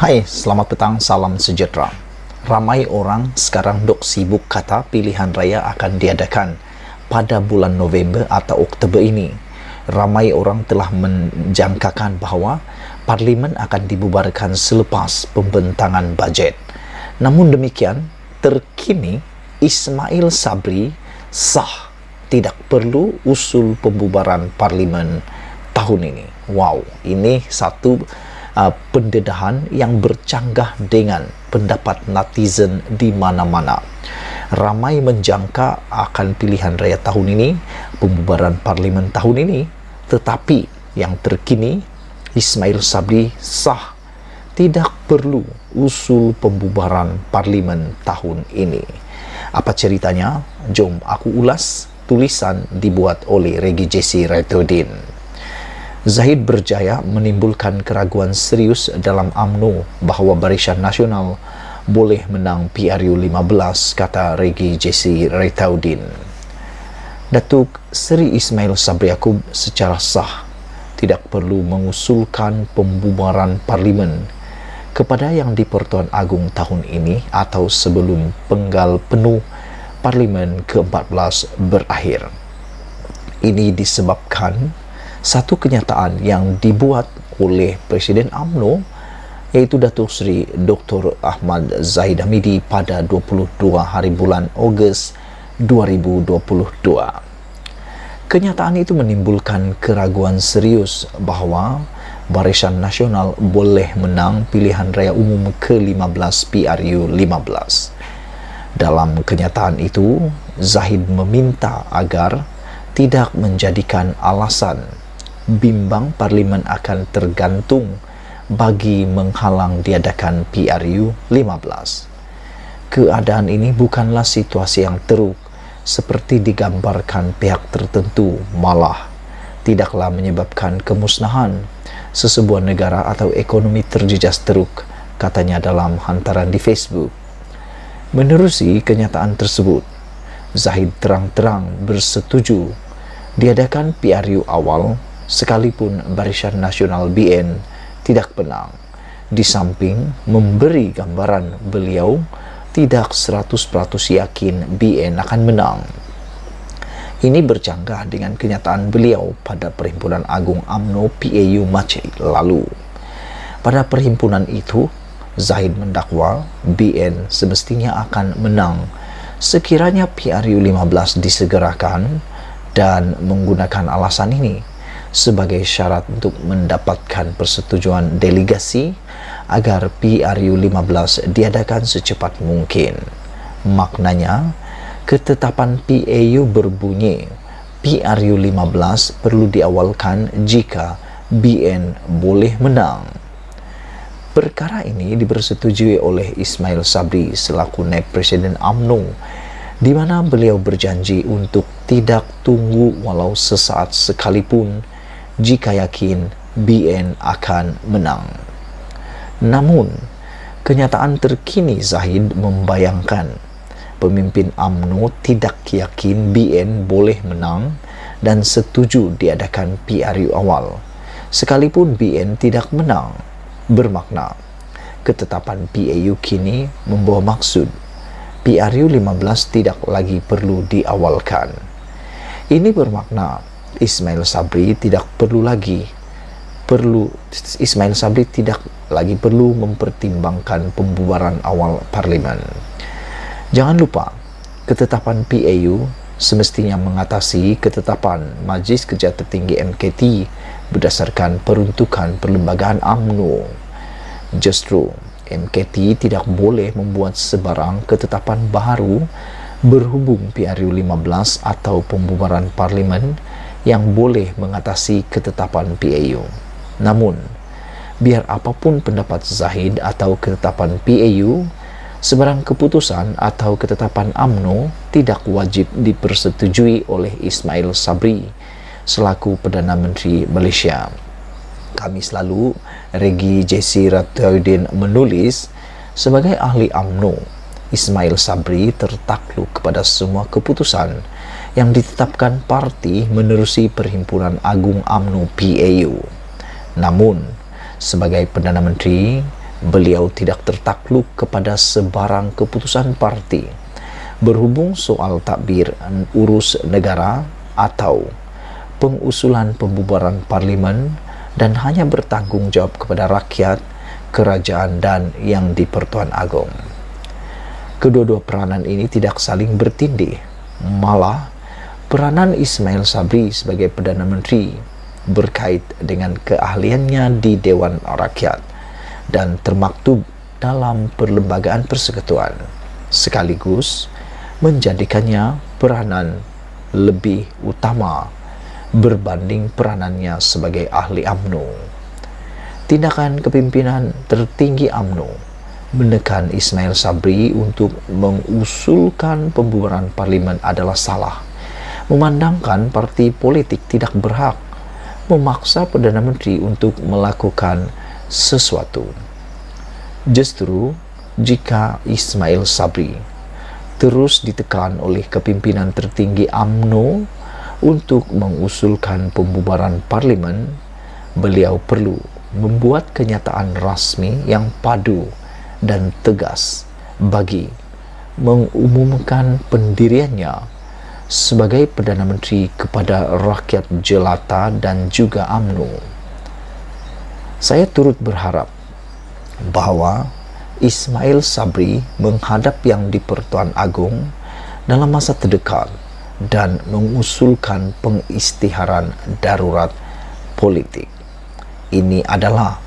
Hai, selamat petang, salam sejahtera. Ramai orang sekarang dok sibuk kata pilihan raya akan diadakan pada bulan November atau Oktober ini. Ramai orang telah menjangkakan bahawa Parlimen akan dibubarkan selepas pembentangan bajet. Namun demikian, terkini Ismail Sabri sah, tidak perlu usul pembubaran Parlimen tahun ini. Wow, ini satu pendedahan yang bercanggah dengan pendapat netizen di mana-mana. Ramai menjangka akan pilihan raya tahun ini, pembubaran Parlimen tahun ini, tetapi yang terkini Ismail Sabri sah, tidak perlu usul pembubaran Parlimen tahun ini. Apa ceritanya? Jom aku ulas. Tulisan dibuat oleh Regi Jesse Raitudin. Zahid berjaya menimbulkan keraguan serius dalam UMNO bahawa Barisan Nasional boleh menang PRU 15, kata Regi Jesse Raitudin. Datuk Seri Ismail Sabri Yaakob secara sah tidak perlu mengusulkan pembubaran Parlimen kepada Yang di-Pertuan Agong tahun ini atau sebelum penggal penuh Parlimen ke-14 berakhir. Ini disebabkan satu kenyataan yang dibuat oleh Presiden UMNO, iaitu Datuk Seri Dr. Ahmad Zahid Hamidi pada 22 hari bulan Ogos 2022. Kenyataan itu menimbulkan keraguan serius bahawa Barisan Nasional boleh menang pilihan raya umum ke-15 PRU 15. Dalam kenyataan itu, Zahid meminta agar tidak menjadikan alasan bimbang Parlimen akan tergantung bagi menghalang diadakan PRU 15. Keadaan ini bukanlah situasi yang teruk seperti digambarkan pihak tertentu, malah tidaklah menyebabkan kemusnahan sesebuah negara atau ekonomi terjejas teruk, katanya dalam hantaran di Facebook. Menerusi kenyataan tersebut, Zahid terang-terang bersetuju diadakan PRU awal sekalipun Barisan Nasional BN tidak menang, di samping memberi gambaran beliau tidak 100% yakin BN akan menang. Ini bercanggah dengan kenyataan beliau pada Perhimpunan Agung UMNO PAU Mac lalu. Pada perhimpunan itu, Zahid mendakwa BN semestinya akan menang sekiranya PRU 15 disegerakan dan menggunakan alasan ini sebagai syarat untuk mendapatkan persetujuan delegasi agar PRU 15 diadakan secepat mungkin. Maknanya, ketetapan PAU berbunyi PRU 15 perlu diawalkan jika BN boleh menang. Perkara ini dipersetujui oleh Ismail Sabri selaku naib Presiden UMNO, di mana beliau berjanji untuk tidak tunggu walau sesaat sekalipun jika yakin BN akan menang. Namun, kenyataan terkini Zahid membayangkan pemimpin UMNO tidak yakin BN boleh menang dan setuju diadakan PRU awal, sekalipun BN tidak menang. Bermakna, ketetapan PAU kini membawa maksud PRU 15 tidak lagi perlu diawalkan. Ini bermakna Ismail Sabri tidak lagi perlu mempertimbangkan pembubaran awal Parlimen. Jangan lupa, ketetapan PAU semestinya mengatasi ketetapan Majlis Kerja Tertinggi MKT berdasarkan peruntukan perlembagaan UMNO. Justru, MKT tidak boleh membuat sebarang ketetapan baru berhubung PRU 15 atau pembubaran Parlimen yang boleh mengatasi ketetapan PAU. Namun, biar apapun pendapat Zahid atau ketetapan PAU, sebarang keputusan atau ketetapan UMNO tidak wajib dipersetujui oleh Ismail Sabri selaku Perdana Menteri Malaysia. Kamis lalu, Regi Jesse Raitudin menulis, sebagai ahli UMNO, Ismail Sabri tertakluk kepada semua keputusan yang ditetapkan parti menerusi Perhimpunan Agung UMNO PAU. Namun, sebagai Perdana Menteri, Beliau tidak tertakluk kepada sebarang keputusan parti berhubung soal takbir urus negara atau pengusulan pembubaran parlimen, dan hanya bertanggung jawab kepada rakyat, kerajaan dan yang di-Pertuan Agong. Kedua-dua peranan ini tidak saling bertindih. Malah, peranan Ismail Sabri sebagai Perdana Menteri berkait dengan keahliannya di Dewan Rakyat dan termaktub dalam Perlembagaan Persekutuan, sekaligus menjadikannya peranan lebih utama berbanding peranannya sebagai ahli UMNO. Tindakan kepimpinan tertinggi UMNO menekan Ismail Sabri untuk mengusulkan pembubaran parlimen adalah salah, memandangkan parti politik tidak berhak memaksa Perdana Menteri untuk melakukan sesuatu. Justru jika Ismail Sabri terus ditekan oleh kepimpinan tertinggi UMNO untuk mengusulkan pembubaran parlimen, beliau perlu membuat kenyataan rasmi yang padu dan tegas bagi mengumumkan pendiriannya sebagai Perdana Menteri kepada rakyat jelata dan juga UMNO. Saya turut berharap bahawa Ismail Sabri menghadap Yang di-Pertuan Agong dalam masa terdekat dan mengusulkan pengisytiharan darurat politik. Ini adalah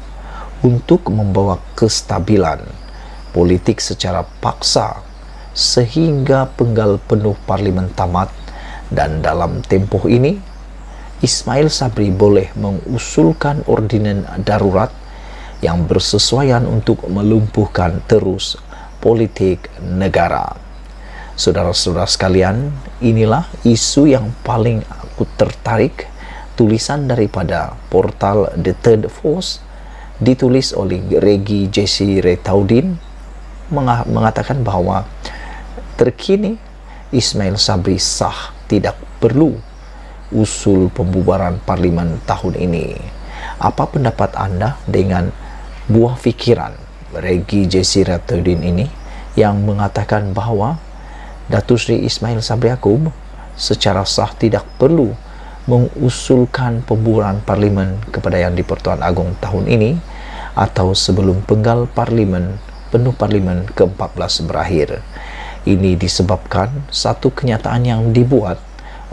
untuk membawa kestabilan politik secara paksa sehingga penggal penuh parlimen tamat, dan dalam tempoh ini Ismail Sabri boleh mengusulkan ordinan darurat yang bersesuaian untuk melumpuhkan terus politik negara. Saudara-saudara sekalian, inilah isu yang paling aku tertarik, tulisan daripada portal The Third Force, ditulis oleh Regi Jesse Retaudin, mengatakan bahawa terkini Ismail Sabri sah, tidak perlu usul pembubaran parlimen tahun ini. Apa pendapat anda dengan buah fikiran Regi Jesse Retaudin ini yang mengatakan bahawa Datuk Seri Ismail Sabri Yaakob secara sah tidak perlu mengusulkan pembubaran parlimen kepada Yang di-Pertuan Agong tahun ini atau sebelum penggal parlimen penuh parlimen ke-14 berakhir? Ini disebabkan satu kenyataan yang dibuat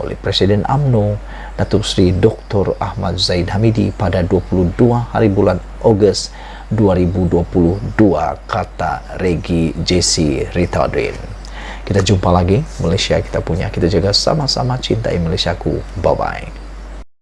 oleh Presiden UMNO Datuk Seri Dr. Ahmad Zahid Hamidi pada 22 hari bulan Ogos 2022, kata Regi Jesse Retaudin. Kita jumpa lagi. Malaysia kita punya, kita jaga sama-sama cintai Malaysiaku. Bye-bye.